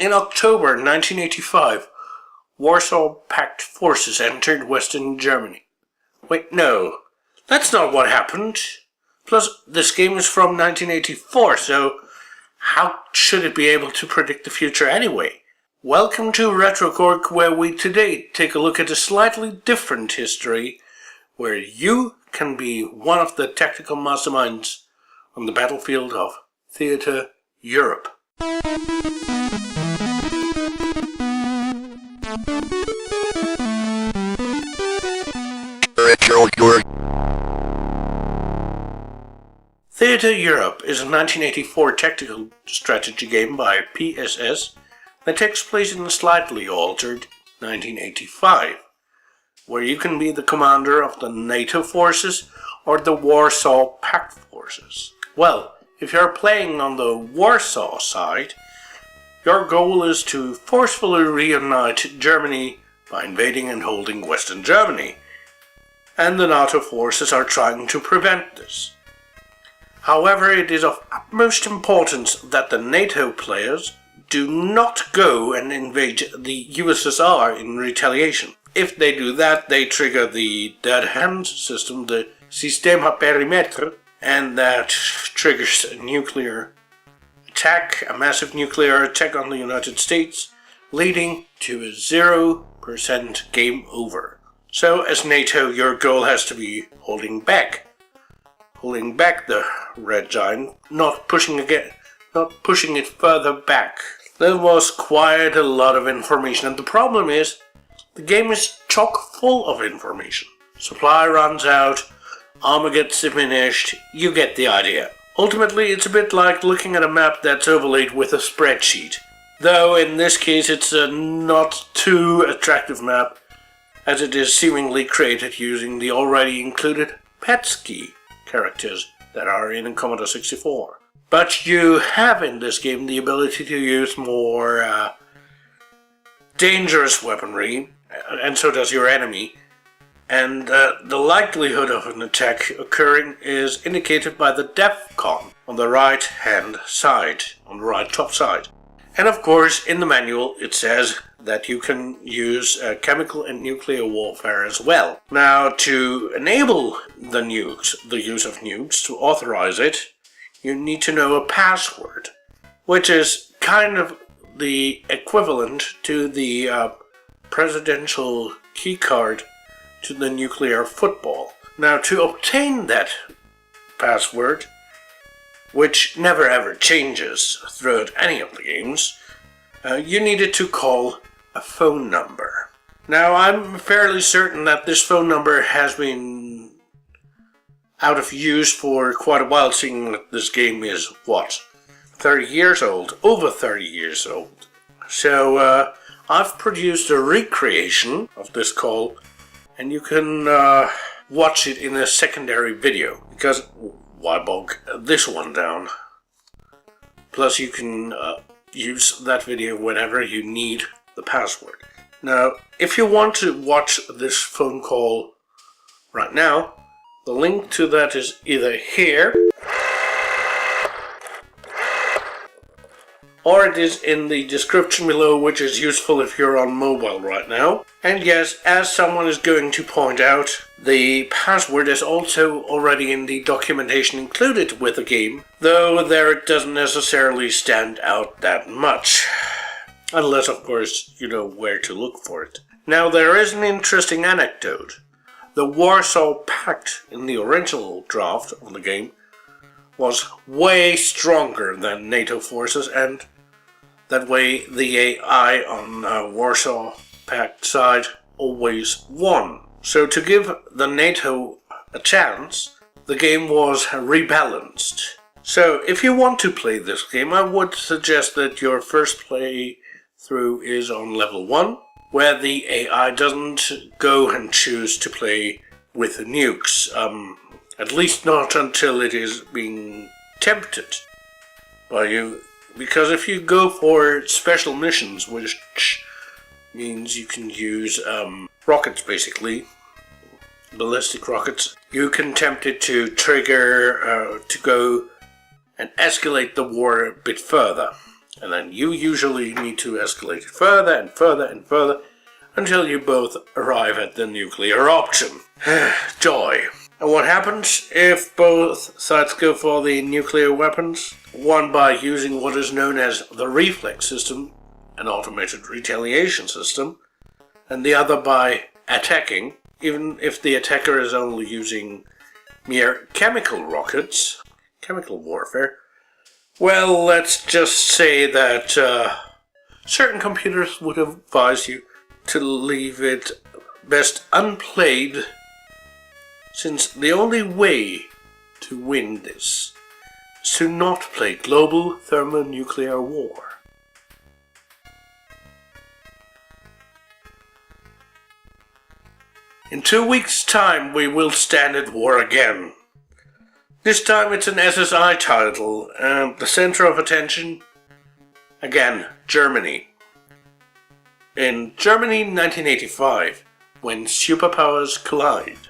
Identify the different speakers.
Speaker 1: In October 1985, Warsaw Pact forces entered Western Germany. Wait, no, that's not what happened. Plus, this game is from 1984, so how should it be able to predict the future anyway? Welcome to RetroKork, where we today take a look at a slightly different history, where you can be one of the tactical masterminds on the battlefield of Theater Europe.
Speaker 2: RetroKork.
Speaker 1: Theater Europe is a 1984 tactical strategy game by PSS that takes place in a slightly altered 1985, where you can be the commander of the NATO forces or the Warsaw Pact forces. Well, if you're playing on the Warsaw side, your goal is to forcefully reunite Germany by invading and holding Western Germany, and the NATO forces are trying to prevent this. However, it is of utmost importance that the NATO players do not go and invade the USSR in retaliation. If they do that, they trigger the dead hand system, the Sistema Perimeter, and that triggers a nuclear attack, a massive nuclear attack on the United States, leading to a 0% game over. So, as NATO, your goal has to be holding back the red giant, not pushing it further back. There was quite a lot of information, and the problem is, the game is chock full of information. Supply runs out, armor gets diminished, you get the idea. Ultimately, it's a bit like looking at a map that's overlaid with a spreadsheet. Though in this case it's a not too attractive map, as it is seemingly created using the already included PETSCII characters that are in Commodore 64. But you have in this game the ability to use more dangerous weaponry, and so does your enemy, and the likelihood of an attack occurring is indicated by the DEFCON on the right hand side, on the right top side. And of course, in the manual it says that you can use chemical and nuclear warfare as well. Now, to enable the use of nukes, to authorize it, you need to know a password, which is kind of the equivalent to the presidential keycard to the nuclear football. Now, to obtain that password, which never ever changes throughout any of the games, you needed to call a phone number. Now, I'm fairly certain that this phone number has been out of use for quite a while, seeing that this game is, 30 years old? Over 30 years old. So, I've produced a recreation of this call, and you can watch it in a secondary video, because why bog this one down? Plus, you can use that video whenever you need the password. Now, if you want to watch this phone call right now, the link to that is either here, or it is in the description below, which is useful if you're on mobile right now. And yes, as someone is going to point out, the password is also already in the documentation included with the game, though there it doesn't necessarily stand out that much. Unless, of course, you know where to look for it. Now, there is an interesting anecdote. The Warsaw Pact in the original draft of the game was way stronger than NATO forces, and that way the AI on Warsaw Pact side always won. So to give the NATO a chance, the game was rebalanced. So if you want to play this game, I would suggest that your first playthrough is on level 1, where the AI doesn't go and choose to play with nukes. At least not until it is being tempted by you. Because if you go for special missions, which means you can use rockets basically, ballistic rockets, you can tempt it to trigger, to go and escalate the war a bit further. And then you usually need to escalate it further and further and further until you both arrive at the nuclear option. Joy. And what happens if both sides go for the nuclear weapons? One by using what is known as the reflex system, an automated retaliation system, and the other by attacking, even if the attacker is only using mere chemical rockets, chemical warfare. Well, let's just say that certain computers would advise you to leave it best unplayed, since the only way to win this is to not play global thermonuclear war. In 2 weeks' time, we will stand at war again. This time it's an SSI title, and the center of attention, again, Germany. In Germany 1985, when superpowers collide.